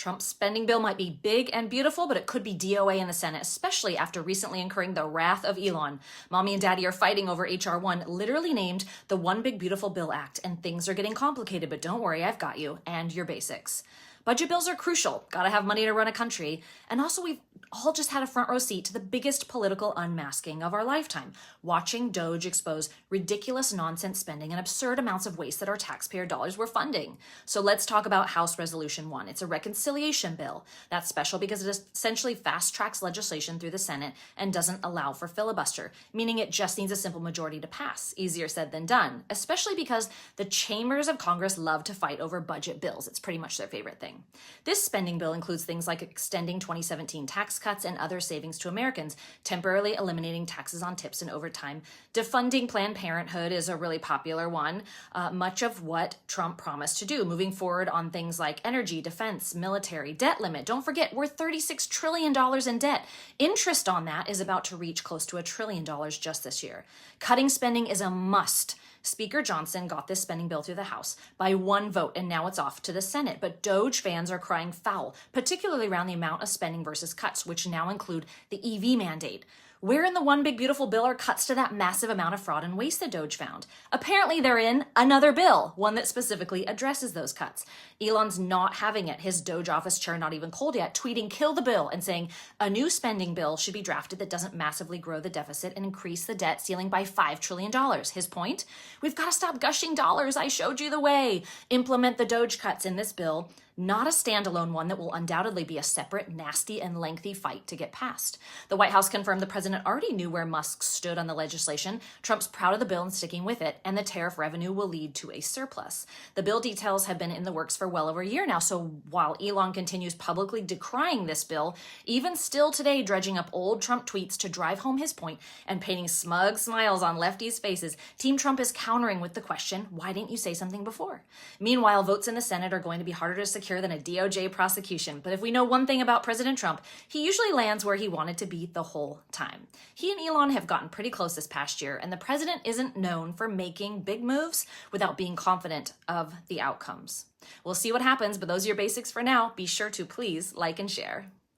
Trump's spending bill might be big and beautiful, but it could be DOA in the Senate, especially after recently incurring the wrath of Elon. Mommy and Daddy are fighting over H.R. 1, literally named the One Big Beautiful Bill Act, and things are getting complicated, but don't worry, I've got you, and your basics. Budget bills are crucial. Gotta have money to run a country. And also, we've all just had a front row seat to the biggest political unmasking of our lifetime, watching Doge expose ridiculous nonsense spending and absurd amounts of waste that our taxpayer dollars were funding. So let's talk about House Resolution 1. It's a reconciliation bill. That's special because it essentially fast-tracks legislation through the Senate and doesn't allow for filibuster, meaning it just needs a simple majority to pass. Easier said than done, especially because the chambers of Congress love to fight over budget bills. It's pretty much their favorite thing. This spending bill includes things like extending 2017 tax cuts and other savings to Americans, temporarily eliminating taxes on tips and overtime. Defunding Planned Parenthood is a really popular one, much of what Trump promised to do, moving forward on things like energy, defense, military, debt limit. Don't forget, we're $36 trillion in debt. Interest on that is about to reach close to $1 trillion just this year. Cutting spending is a must. Speaker Johnson got this spending bill through the House by one vote, and now it's off to the Senate. But Doge fans are crying foul, particularly around the amount of spending versus cuts, which now include the EV mandate. Where in the One Big Beautiful Bill are cuts to that massive amount of fraud and waste that Doge found? Apparently they're in another bill, one that specifically addresses those cuts. Elon's not having it. His Doge office chair, not even cold yet, tweeting "kill the bill" and saying a new spending bill should be drafted that doesn't massively grow the deficit and increase the debt ceiling by $5 trillion. His point? We've got to stop gushing dollars. I showed you the way. Implement the Doge cuts in this bill, not a standalone one that will undoubtedly be a separate, nasty, and lengthy fight to get passed. The White House confirmed the president already knew where Musk stood on the legislation. Trump's proud of the bill and sticking with it, and the tariff revenue will lead to a surplus. The bill details have been in the works for well over a year now, so while Elon continues publicly decrying this bill, even still today dredging up old Trump tweets to drive home his point and painting smug smiles on lefties' faces, Team Trump is countering with the question, why didn't you say something before? Meanwhile, votes in the Senate are going to be harder to secure than a DOJ prosecution. But if we know one thing about President Trump, he usually lands where he wanted to be the whole time. He and Elon have gotten pretty close this past year, and the president isn't known for making big moves without being confident of the outcomes. We'll see what happens, but those are your basics for now. Be sure to please like and share.